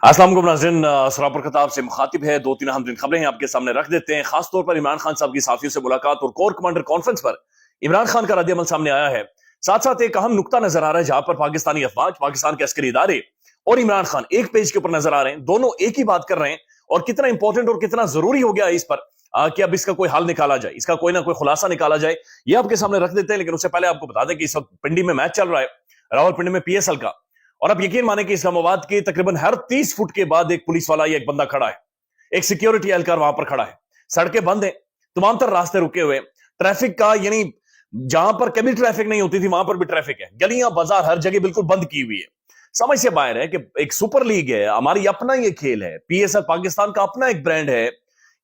अस्सलाम वालेकुम नाज़रीन, सरापर खताब से मुखातिब है। दो तीन अहम दिन खबरें हैं आपके सामने रख देते हैं। खास तौर पर इमरान खान साहब की साथियों से मुलाकात और कोर कमांडर कॉन्फ्रेंस पर इमरान खान का रद्द अमल सामने आया है। साथ साथ एक अहम नुक्ता नजर आ रहा है जहां पर पाकिस्तानी अफवाज, पाकिस्तान के अस्करी इदारे और इमरान खान एक पेज के ऊपर नजर आ रहे हैं। दोनों एक ही बात कर रहे हैं और कितना इंपॉर्टेंट और कितना जरूरी हो गया है इस पर कि अब इसका कोई हल निकाला जाए, इसका कोई ना कोई खुलासा निकाला जाए। ये आपके सामने रख देते हैं। लेकिन उससे पहले आपको बता दें कि इस वक्त पिंडी में मैच चल रहा है, रावलपिंडी में पीएसएल का। और अब यकीन माने कि इस्लामाबाद के तकरीबन हर 30 फुट के बाद एक पुलिस वाला या एक बंदा खड़ा है, एक सिक्योरिटी एहलकार वहां पर खड़ा है। सड़कें बंद हैं, तमाम तर रास्ते रुके हुए, ट्रैफिक का यानी जहां पर कभी ट्रैफिक नहीं होती थी वहां पर भी ट्रैफिक है। गलियां बाजार हर जगह बिल्कुल बंद की हुई है। समझ से बाहर है कि एक सुपर लीग है, हमारी अपना ये खेल है, पीएसएल पाकिस्तान का अपना एक ब्रांड है।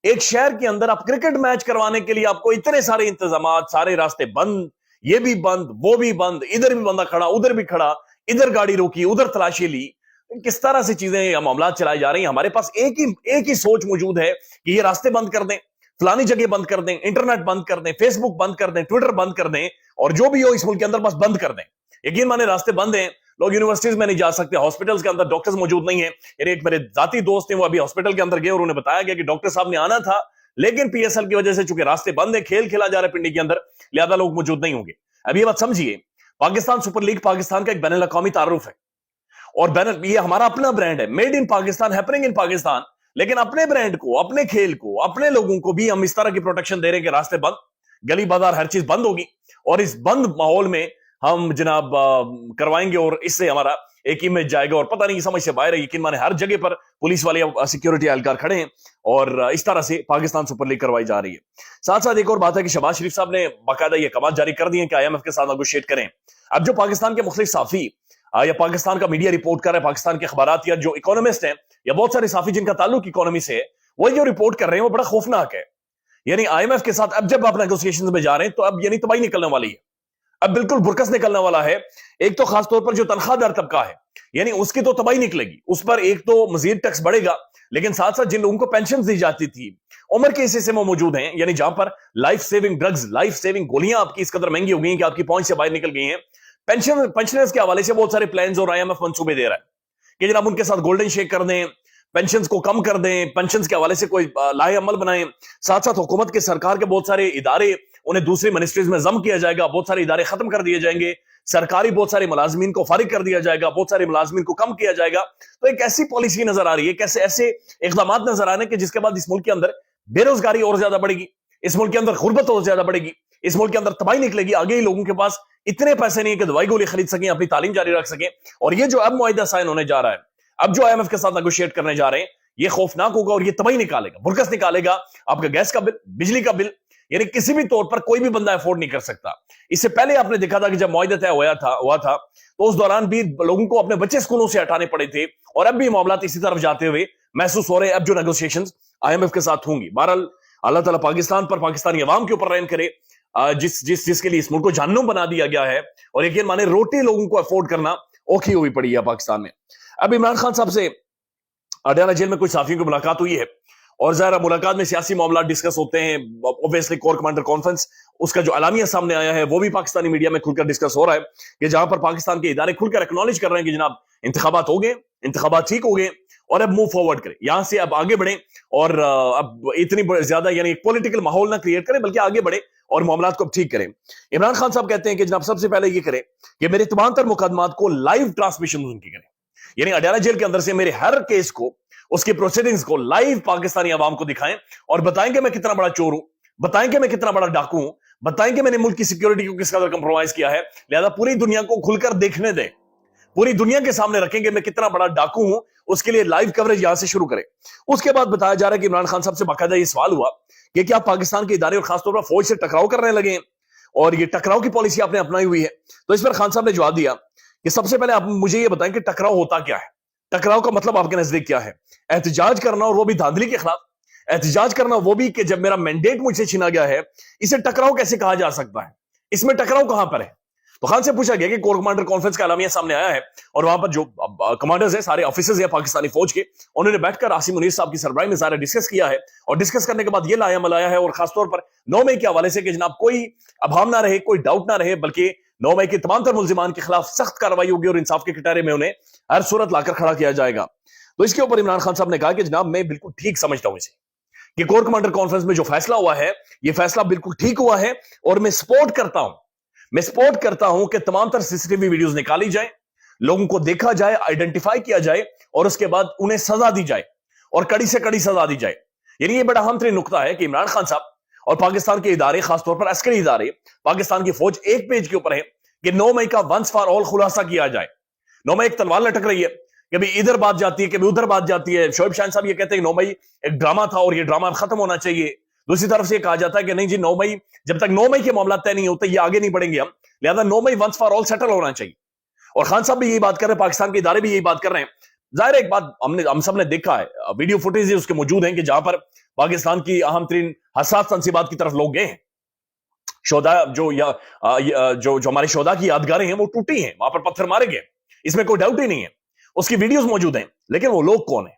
एक शहर के अंदर आप क्रिकेट मैच करवाने के लिए आपको इतने सारे इंतजाम, सारे रास्ते बंद, ये भी बंद, वो भी बंद, इधर भी बंदा खड़ा, उधर भी खड़ा, इधर गाड़ी रोकी, उधर तलाशी ली। किस तरह से चीजें मामला चलाई जा रही हैं। हमारे पास एक ही सोच मौजूद है कि ये रास्ते बंद कर दें, फलानी जगह बंद कर दें, इंटरनेट बंद कर दें, फेसबुक बंद कर दें, ट्विटर बंद कर दें, और जो भी हो इस मुल्क के अंदर बस बंद कर दें। यकीन माने रास्ते बंद हैं, लोग यूनिवर्सिटीज में नहीं जा सकते, हॉस्पिटल्स के अंदर डॉक्टर्स मौजूद नहीं है। एक मेरे जाती दोस्त हैं, वो अभी हॉस्पिटल के अंदर गए और उन्हें बताया गया कि डॉक्टर साहब ने आना था, लेकिन पीएसएल की वजह से चूंकि रास्ते बंद है, खेल खेला जा रहा है पिंडी के अंदर, लिहाजा लोग मौजूद नहीं होंगे। अब ये बात समझिए, पाकिस्तान सुपर लीग पाकिस्तान का एक बैनुल अक़वामी तारुफ है और बैनर ये हमारा अपना ब्रांड है, made in Pakistan, happening in Pakistan. लेकिन अपने ब्रांड को, अपने खेल को, अपने लोगों को भी हम इस तरह की प्रोटेक्शन दे रहे हैं कि रास्ते बंद, गली बाजार हर चीज बंद होगी और इस बंद माहौल में हम जनाब करवाएंगे और इससे हमारा एक इमेज जाएगा और पता नहीं समझ से बाहर है। यकीन माने हर जगह पर पुलिस वाले सिक्योरिटी एहलकार खड़े हैं और इस तरह से पाकिस्तान सुपर लीग करवाई जा रही है। साथ साथ एक और बात है कि शहबाज शरीफ साहब ने बाकायदा ये कमांड जारी कर दी है कि आईएमएफ के साथ नेगोशिएट करें। अब जो पाकिस्तान के मुख्तलिफ साफी या पाकिस्तान का मीडिया रिपोर्ट कर रहा है, पाकिस्तान के अखबारात या जो इकोनॉमिस्ट हैं या बहुत सारे साफी जिनका ताल्लुक इकोनॉमी से है, वो जो रिपोर्ट कर रहे हैं वो बड़ा खौफनाक है। यानी आईएमएफ के साथ अब जब आप नेगोशिएशंस में जा रहे हैं तो अब यानी तबाही निकलने वाली है, अब बिल्कुल बुरकस निकलने वाला है। एक तो खासतौर पर जो तनख्वाहदार तबका है, यानी उसकी तो तबाही निकलेगी, उस पर एक तो मजीद टैक्स बढ़ेगा, लेकिन साथ साथ जिन लोगों को पेंशन दी जाती थी, उम्र के हिस्से में मौजूद हैं, यानी जहां पर life saving drugs, life saving गोलियां आपकी इस कदर महंगी हो गई हैं कि आपकी पहुंच से बाहर निकल गई हैं। पेंशनर्स के हवाले से बहुत सारे प्लान्स और आईएमएफ मंसूबे दे रहा है कि जनाब उनके साथ गोल्डन शेक कर दें, पेंशन को कम कर दें, पेंशन के हवाले से कोई लाहे अमल बनाएं। साथ साथ हुकूमत के, सरकार के बहुत सारे इदारे, उन्हें दूसरी मिनिस्ट्रीज में जम किया जाएगा, बहुत सारे इदारे खत्म कर दिए जाएंगे, सरकारी बहुत सारे मुलाजमीन को फारिग कर दिया जाएगा, बहुत सारे मुलाजमीन को कम किया जाएगा। तो एक ऐसी पॉलिसी नजर आ रही है, कैसे ऐसे इकदाम नजर आ रहे हैं कि जिसके बाद इस मुल्क के अंदर बेरोजगारी और ज्यादा बढ़ेगी, इस मुल्क के अंदर गुर्बत और ज्यादा बढ़ेगी, इस मुल्क के अंदर तबाही निकलेगी। आगे ही लोगों के पास इतने पैसे नहीं है कि दवाई गोली खरीद सकें, अपनी तालीम जारी रख सकें। और ये जो अब मुआहिदा साइन होने जा रहा है, अब जो आईएमएफ के साथ नेगोशिएट करने जा रहे हैं, ये खौफनाक होगा और ये तबाही निकालेगा, बुरकस निकालेगा। आपका गैस का बिल, बिजली का बिल, यानी किसी भी तौर पर कोई भी बंदा अफोर्ड नहीं कर सकता। इससे पहले आपने देखा था कि जब मुआहिदा तय हुआ था तो उस दौरान भी लोगों को अपने बच्चे स्कूलों से हटाने पड़े थे और अब भी मामला इसी तरफ जाते हुए महसूस हो रहे हैं। अब जो नेगोशिएशंस आईएमएफ के साथ होंगी, बहरहाल अल्लाह ताला पाकिस्तान पर, पाकिस्तानी अवाम के ऊपर रहम करे, जिसके लिए इस मुल्क को जहन्नुम बना दिया गया है और यकीन माने रोटी लोगों को अफोर्ड करना औखी हुई पड़ी है पाकिस्तान में। अब इमरान खान साहब से अडयाला जेल में कुछ साथियों की मुलाकात हुई है और ज़ाहिर मुलाकात में सियासी मामला डिस्कस होते हैं। ऑब्वियसली कोर कमांडर कॉन्फ्रेंस, उसका जो अलामिया सामने आया है वो भी पाकिस्तानी मीडिया में खुलकर डिस्कस हो रहा है कि जहां पर पाकिस्तान के इदारे खुलकर एक्नॉलेज कर रहे हैं कि जनाब इंतखाबात हो गए, इंतखाबात ठीक हो गए और अब मूव फॉरवर्ड करें, यहां से अब आगे बढ़े और अब इतनी ज्यादा यानी पॉलिटिकल माहौल ना क्रिएट करें, बल्कि आगे बढ़े और मामला को अब ठीक करें। इमरान खान साहब कहते हैं कि जनाब सबसे पहले ये करें कि मेरे तमाम तर मुकदमात को लाइव ट्रांसमिशन उनकी करें, यानी अडयाला जेल के अंदर से मेरे हर केस को, उसके प्रोसीडिंग्स को लाइव पाकिस्तानी आवाम को दिखाएं और बताएं कि मैं कितना बड़ा चोर हूं, बताएं कि मैं कितना बड़ा डाकू हूं, बताएं कि मैंने मुल्क की सिक्योरिटी को किस कदर कंप्रोमाइज किया है। लिहाजा पूरी दुनिया को खुलकर देखने दें, पूरी दुनिया के सामने रखेंगे मैं कितना बड़ा डाकू हूं, उसके लिए लाइव कवरेज यहां से शुरू करें। उसके बाद बताया जा रहा है कि इमरान खान साहब से बाकायदा ये सवाल हुआ कि क्या पाकिस्तान के इदारे और खासतौर पर फौज से टकराव करने लगे और ये टकराव की पॉलिसी आपने अपनाई हुई है। तो इस पर खान साहब ने जवाब दिया कि सबसे पहले आप मुझे ये बताएं कि टकराव होता क्या है, टकराव का मतलब आपके नजदीक क्या है। एहतजाज करना और वो भी धांधली के खिलाफ, एहतजाज करना वो भी कि जब मेरा मैंडेट मुझसे छीना गया है, इसे टकराव कैसे कहा जा सकता है, इसमें टकराव कहां पर है। तो खान से पूछा गया कि कोर कमांडर कॉन्फ्रेंस का अलामिया सामने आया है और वहां पर जो कमांडर्स हैं, सारे ऑफिसर्स हैं पाकिस्तानी फौज के, उन्होंने बैठकर आसिम मुनीर साहब की सरबराही में सारा डिस्कस किया है और डिस्कस करने के बाद ये लाया मलाया है और खासतौर पर 9 मई के हवाले से कि जनाब कोई अभाव ना रहे, कोई डाउट ना रहे, बल्कि 9 मई के तमाम तर मुल्जिमान के खिलाफ सख्त कार्रवाई होगी और इंसाफ के कटहरे में उन्हें हर सूरत लाकर खड़ा किया जाएगा। तो इसके ऊपर इमरान खान साहब ने कहा कि जनाब मैं बिल्कुल ठीक समझता हूं इसे, कि कोर कमांडर कॉन्फ्रेंस में जो फैसला हुआ है यह फैसला बिल्कुल ठीक हुआ है और मैं सपोर्ट करता हूं कि तमाम तर सीसीटीवी वीडियोस निकाली जाए, लोगों को देखा जाए, आइडेंटिफाई किया जाए और उसके बाद उन्हें सजा दी जाए और कड़ी से कड़ी सजा दी जाए। यानी ये बड़ा अहम तरीन नुकता है कि इमरान खान साहब और पाकिस्तान के इदारे, खासतौर पर अस्करी इदारे, पाकिस्तान की फौज एक पेज के ऊपर है कि 9 मई का वंस फॉर ऑल खुलासा किया जाए। 9 मई एक तलवार लटक रही है, कभी इधर बात जाती है, कभी उधर बात जाती है। शोएब शाहीन साहब ये कहते हैं 9 मई एक ड्रामा था और ये ड्रामा खत्म होना चाहिए। दूसरी तरफ से कहा जाता है कि नहीं जी, 9 मई जब तक 9 मई के मामला तय नहीं होते ये आगे नहीं बढ़ेंगे हम, लिहाजा 9 मई वंस फॉर ऑल सेटल होना चाहिए। और खान साहब भी यही बात कर रहे हैं, पाकिस्तान के इदारे भी यही बात कर रहे हैं। जाहिर है एक बात हम सब ने देखा है, वीडियो फुटेज उसके मौजूद हैं कि जहां पर पाकिस्तान की अहम तरीन हसास तंसीबात की तरफ लोग गए हैं। शोधा जो हमारे शोधा की यादगारें हैं वो टूटी हैं, वहां पर पत्थर मारे गए, इसमें कोई डाउट ही नहीं है। उसकी वीडियोस मौजूद हैं, लेकिन वो लोग कौन है?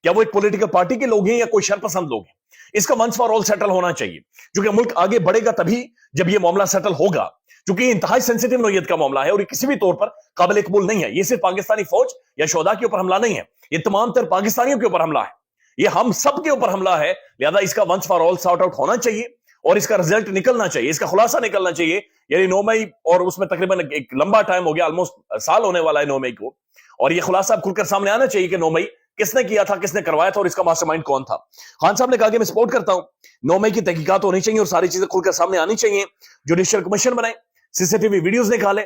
क्या वो एक पॉलिटिकल पार्टी के लोग हैं या कोई शरपसंद लोग हैं? इसका वंस फॉर ऑल सेटल होना चाहिए, क्योंकि मुल्क आगे बढ़ेगा तभी जब ये मामला सेटल होगा, क्योंकि ये इंतहाई सेंसिटिव नौयत का मामला है और ये किसी भी तौर पर काबिल कबूल नहीं है। ये सिर्फ पाकिस्तानी फौज या शोधा के ऊपर हमला नहीं है, ये तमाम तर पाकिस्तानियों के ऊपर हमला है, ये हम सब के ऊपर हमला है। लिहाजा इसका once for all sort out होना चाहिए और इसका रिजल्ट निकलना चाहिए, इसका खुलासा निकलना चाहिए। यानी 9 मई और उसमें तकरीबन एक लंबा टाइम हो गया, ऑलमोस्ट साल होने वाला है 9 मई को, और ये खुलासा अब खुलकर सामने आना चाहिए कि 9 मई किसने किया था, किसने करवाया था और इसका मास्टरमाइंड कौन था। खान साहब ने कहा कि मैं सपोर्ट करता हूं, 9 मई की तहकीकात होनी चाहिए और सारी चीजें खुलकर सामने आनी चाहिए। जुडिशियल कमीशन बनाए, सीसीटीवी वीडियोस निकाले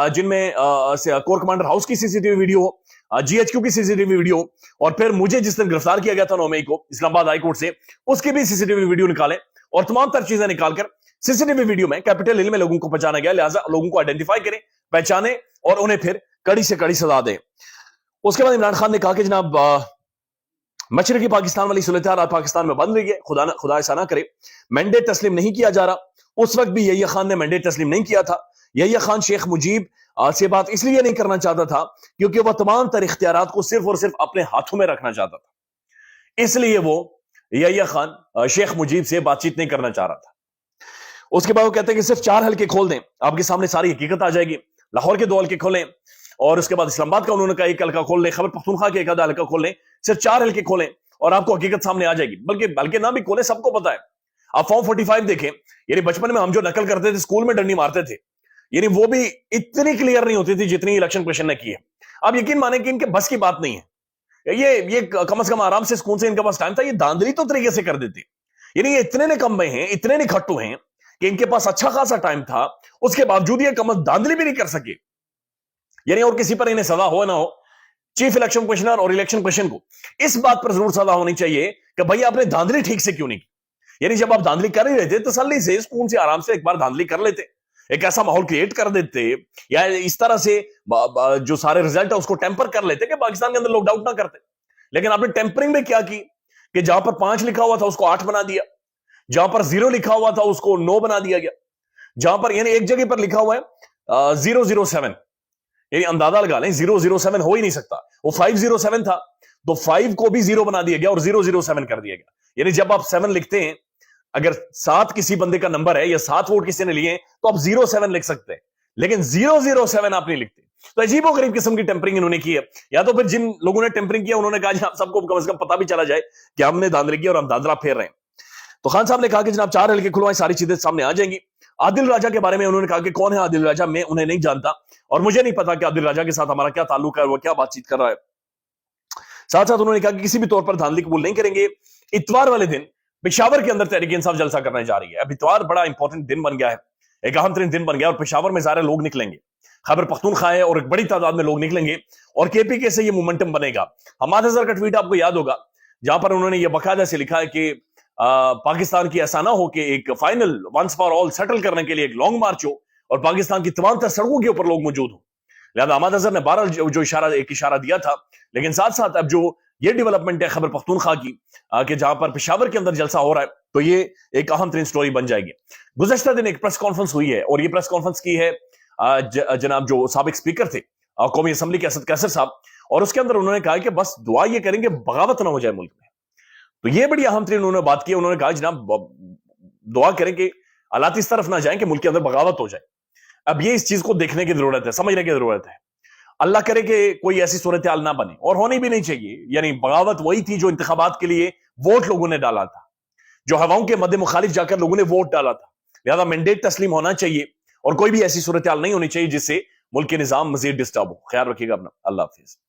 जिनमें कोर कमांडर हाउस की सीसीटीवी वीडियो हो, जीएचक्यू की सीसीटीवी वीडियो हो, और फिर मुझे जिस दिन गिरफ्तार किया गया था 9 मई को इस्लामाबाद हाईकोर्ट से, उसकी भी सीसीटीवी वीडियो निकाले और तमाम तर चीजें निकालकर सीसीटीवी वीडियो में कैपिटल हिल में लोगों को पहचाना गया, लिहाजा लोगों को आइडेंटिफाई करें, पहचाने और उन्हें फिर कड़ी से कड़ी सजा दें। उसके बाद इमरान खान ने कहा कि जनाब मशरकी पाकिस्तान वाली सूरत हाल पाकिस्तान में बन रही है, खुदा ऐसा ना करे, मैंडेट तस्लीम नहीं किया जा रहा। उस वक्त भी यहिया खान ने मैंडेट तस्लीम नहीं किया था। यहिया खान शेख मुजीब से बात इसलिए नहीं करना चाहता था क्योंकि वह तमाम तर इख्तियारात को सिर्फ और सिर्फ अपने हाथों में रखना चाहता था, इसलिए वो यहिया खान शेख मुजीब से बातचीत नहीं करना चाह रहा था। उसके बाद वो कहते हैं कि सिर्फ 4 हल्के खोल दें, आपके सामने सारी हकीकत आ जाएगी। लाहौर के 2 हल्के खोलें और उसके बाद इस्लामाबाद का उन्होंने कहा 1 हल्का खोल लें, खैबर पख्तूनख्वा के 1 आधा हल्का खोल लें, सिर्फ 4 हल्के खोलें और आपको हकीकत सामने आ जाएगी। बल्कि हल्के ना भी खोलें, सबको पता है। आप फॉर्म 45 देखें, यानी बचपन में हम जो नकल करते थे, स्कूल में डंडी मारते थे, यानी वो भी इतनी क्लियर नहीं होती थी जितनी इलेक्शन क्वेश्चन ने की है। आप यकीन माने कि इनके बस की बात नहीं है। ये कम से कम आराम से स्कूल से इनके पास टाइम था, ये धांधली तो तरीके से कर देते। यानी ये इतने निकम्मे हैं, इतने निखट्टू हैं कि इनके पास अच्छा खासा टाइम था, उसके बावजूद ये धांधली भी नहीं कर सके। यानी और किसी पर इन्हें सजा हो ना हो, चीफ इलेक्शन कमिश्नर और इलेक्शन कमीशन को इस बात पर जरूर सजा होनी चाहिए कि भाई आपने धांधली ठीक से क्यों नहीं की। यानी जब आप धांधली कर ही रहे थे, तसल्ली से स्कूल से आराम से एक बार धांधली कर लेते, एक ऐसा माहौल क्रिएट कर देते, या इस तरह से जो सारे रिजल्ट है उसको टेम्पर कर लेते कि पाकिस्तान के अंदर लोग डाउट ना करते। लेकिन आपने टेम्परिंग में क्या की कि जहां पर 5 लिखा हुआ था उसको 8 बना दिया, जहां पर 0 लिखा हुआ था उसको 9 बना दिया गया, जहां पर यानी एक जगह पर लिखा हुआ है 007, यानी अंदाजा लगा लें 007 हो ही नहीं सकता, वो 507 था, तो 5 को भी 0 बना दिया गया और 007 कर दिया गया। यानी जब आप 7 लिखते हैं, अगर 7 किसी बंदे का नंबर है या 7 वोट किसी ने लिए तो आप 07 लिख सकते हैं, लेकिन 007 आप नहीं लिखते। तो अजीबो गरीब किस्म की टेम्परिंग इन्होंने की है। या तो फिर जिन लोगों ने टेम्परिंग किया उन्होंने कहा आप सबको कम से कम पता भी चला जाए कि हमने धांधली की और हम धांधला फेर रहे हैं। तो खान साहब ने कहा कि जनाब 4 हल्के खुलवाएं, सारी चीजें सामने आ जाएंगी। आदिल राजा के बारे में उन्होंने कहा कि कौन है आदिल राजा, मैं उन्हें नहीं जानता और मुझे नहीं पता कि आदिल राजा के साथ हमारा क्या ताल्लुक है, वो क्या बातचीत कर रहा है। साथ साथ उन्होंने कहा कि किसी भी तौर पर धांधली कबूल नहीं करेंगे। इतवार वाले दिन पेशावर के अंदर तहरीक इंसाफ जलसा करने जा रही है। अब इतवार बड़ा इंपॉर्टेंट दिन बन गया है, एक अहम तरीन दिन बन गया और पेशावर में सारे लोग निकलेंगे, खैबर पख्तूनख्वा है और एक बड़ी तादाद में लोग निकलेंगे और केपीके से ये मोमेंटम बनेगा। हमाद अजहर का ट्वीट आपको याद होगा जहां पर उन्होंने ये बाकायदा से लिखा है कि पाकिस्तान की ऐसा ना हो कि एक final once for all settle करने के लिए एक लॉन्ग मार्च हो और पाकिस्तान की तमाम तर सड़कों के ऊपर लोग मौजूद हो। लिहाजा हमाद अजहर ने 12 जो इशारा दिया था, लेकिन साथ साथ अब जो ये डेवलपमेंट है खैबर पख्तूनख्वा की कि जहां पर पेशावर के अंदर जलसा हो रहा है, तो ये एक अहम तरीन स्टोरी बन जाएगी। गुज़श्ता दिन एक प्रेस कॉन्फ्रेंस हुई है और ये प्रेस कॉन्फ्रेंस की है जनाब जो साबिक स्पीकर थे कौमी असम्बली के असद कैसर साहब, और उसके अंदर उन्होंने कहा कि बस दुआ ये करेंगे बगावत ना हो जाए मुल्क में। तो ये बड़ी अहम तरीन उन्होंने बात की। उन्होंने कहा जनाब दुआ करें कि हालात इस तरफ ना जाए कि मुल्क के अंदर बगावत हो जाए। اب یہ اس چیز کو دیکھنے کی ضرورت ہے، سمجھنے کی ضرورت ہے۔ اللہ کرے کہ کوئی ایسی صورتحال نہ بنے، اور ہونی بھی نہیں چاہیے۔ یعنی بغاوت وہی تھی جو انتخابات کے لیے ووٹ لوگوں نے ڈالا تھا، جو ہواؤں کے مد مخالف جا کر لوگوں نے ووٹ ڈالا تھا، لہذا مینڈیٹ تسلیم ہونا چاہیے، اور کوئی بھی ایسی صورتحال نہیں ہونی چاہیے جس سے ملک کے نظام مزید ڈسٹرب ہو۔ خیال رکھیے گا اپنا، اللہ حافظ۔